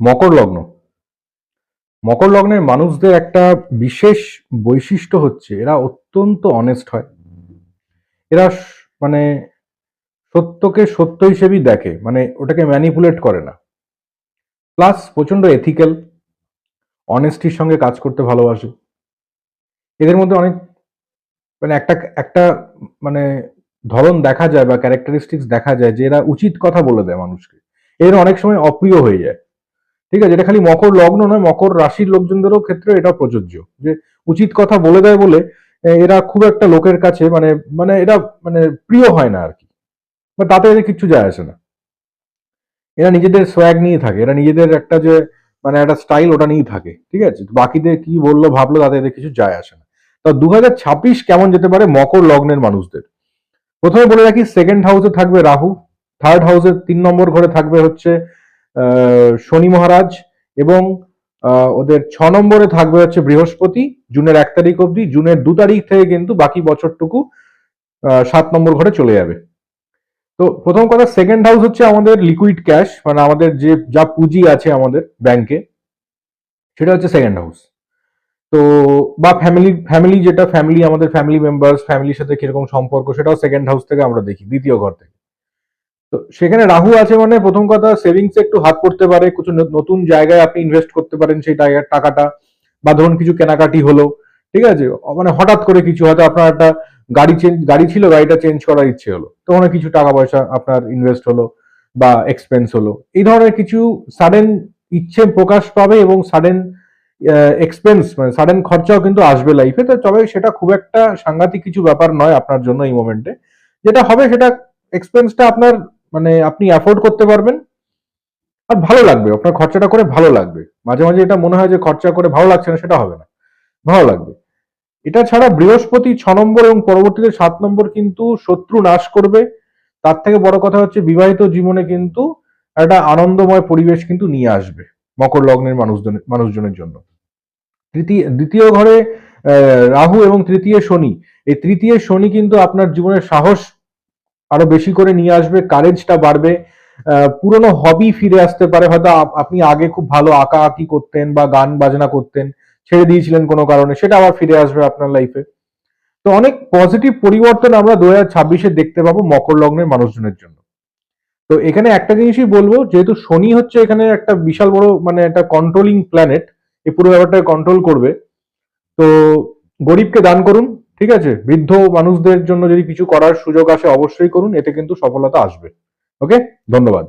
মকর লগ্ন। মকর লগ্নের মানুষদের একটা বিশেষ বৈশিষ্ট্য হচ্ছে এরা অত্যন্ত অনেস্ট হয়। এরা মানে সত্যকে সত্য হিসেবেই দেখে, মানে ওটাকে ম্যানিপুলেট করে না। প্লাস প্রচন্ড এথিক্যাল, অনেস্টির সঙ্গে কাজ করতে ভালোবাসে। এদের মধ্যে অনেক মানে একটা একটা মানে ধরন দেখা যায় বা ক্যারেক্টারিস্টিক্স দেখা যায় যে এরা উচিত কথা বলে দেয় মানুষকে। এর অনেক সময় অপ্রিয় হয়ে যায়। ঠিক আছে, এটা খালি মকর লগ্ন নয়, মকর রাশির লোকজনদেরও ক্ষেত্রে এটা প্রযোজ্য যে উচিত কথা বলে দেয় বলে এরা খুব একটা লোকের কাছে মানে মানে এরা মানে প্রিয় হয় না আর কি, বা তাতে এদের কিচ্ছু যায় আসে না। এরা নিজেদের সোয়াগ নিয়ে থাকে, এরা নিজেদের একটা যে মানে একটা স্টাইল ওটা নিয়েই থাকে। ঠিক আছে, বাকিদের কি বললো ভাবলো তাতে এদের কিছু যায় আসে না। তো 2026 কেমন যেতে পারে মকর লগ্নের মানুষদের? প্রথমে বলে রাখি, সেকেন্ড হাউসে থাকবে রাহু, থার্ড হাউসের 3 নম্বর ঘরে থাকবে হচ্ছে শনি মহারাজ, এবং ওদের 6 নম্বরে থাকবে হচ্ছে বৃহস্পতি জুনের 1 তারিখ অবধি। জুনের 2 তারিখ থেকে কিন্তু বাকি বছরটুকু 7 নম্বর ঘরে চলে যাবে। তো প্রথম কথা, সেকেন্ড হাউস হচ্ছে আমাদের লিকুইড ক্যাশ, মানে আমাদের যে যা পুঁজি আছে আমাদের ব্যাংকে, সেটা হচ্ছে সেকেন্ড হাউস। তো বা ফ্যামিলি ফ্যামিলি যেটা ফ্যামিলি আমাদের ফ্যামিলি মেম্বার্স, ফ্যামিলির সাথে কিরকম সম্পর্ক, সেটাও সেকেন্ড হাউস থেকে আমরা দেখি, দ্বিতীয় ঘর থেকে। তো সেখানে রাহু আছে মানে প্রথম কথা সেভিংসে একটু হাত পড়তে পারে, কিছু নতুন জায়গায় আপনি ইনভেস্ট করতে পারেন সেই টাকাটা, বা ধরুন কিছু কেনাকাটি হলো। ঠিক আছে, মানে হঠাৎ করে কিছু, হয়তো আপনার একটা গাড়ি ছিল, গাড়িটা চেঞ্জ করার ইচ্ছে হলো, তো ওখানে কিছু টাকা পয়সা আপনার ইনভেস্ট হলো বা এক্সপেন্স হলো। এই ধরনের কিছু সাডেন ইচ্ছে প্রকাশ পাবে এবং সাডেন এক্সপেন্স মানে সাডেন খরচাও কিন্তু আসবে লাইফে। তো তবে সেটা খুব একটা সাংঘাতিক কিছু ব্যাপার নয় আপনার জন্য এই মোমেন্টে। যেটা হবে সেটা এক্সপেন্সটা আপনার মানে আপনি অ্যাফোর্ড করতে পারবেন, আর ভালো লাগবে, আপনার খরচাটা করে ভালো লাগবে। মাঝে মাঝে এটা মনে হয় যে খরচা করে ভালো লাগছে না, সেটা হবে না, ভালো লাগবে। এটা ছাড়া বৃহস্পতি 6 নম্বর এবং পরবর্তীতে 7 নম্বর কিন্তু শত্রু নাশ করবে। তার থেকে বড় কথা হচ্ছে বিবাহিত জীবনে কিন্তু একটা আনন্দময় পরিবেশ কিন্তু নিয়ে আসবে মকর লগ্নের মানুষজনের জন্য। দ্বিতীয় ঘরে রাহু এবং তৃতীয় শনি, এই তৃতীয় শনি কিন্তু আপনার জীবনের সাহস আরো বেশি করে নিয়ে আসবে, কারেজটা বাড়বে। পুরনো হবি ফিরে আসতে পারে, হয়তো আপনি আগে খুব ভালো আঁকা আঁকি করতেন বা গান বাজনা করতেন, ছেড়ে দিয়েছিলেন কোনো কারণে, সেটা আবার ফিরে আসবে আপনার লাইফে। তো অনেক পজিটিভ পরিবর্তন আমরা 2026-এ দেখতে পাবো মকর লগ্নের মানুষজনের জন্য। তো এখানে একটা জিনিসই বলবো, যেহেতু শনি হচ্ছে এখানে একটা বিশাল বড় মানে একটা কন্ট্রোলিং প্ল্যানেট, এই পুরো ব্যাপারটাকে কন্ট্রোল করবে। তো গরিবকে দান করুন, ঠিক আছে, বৃদ্ধ মানুষদের জন্য যদি কিছু করার সুযোগ আসে অবশ্যই করুন, এতে কিন্তু সফলতা আসবে। ওকে, ধন্যবাদ।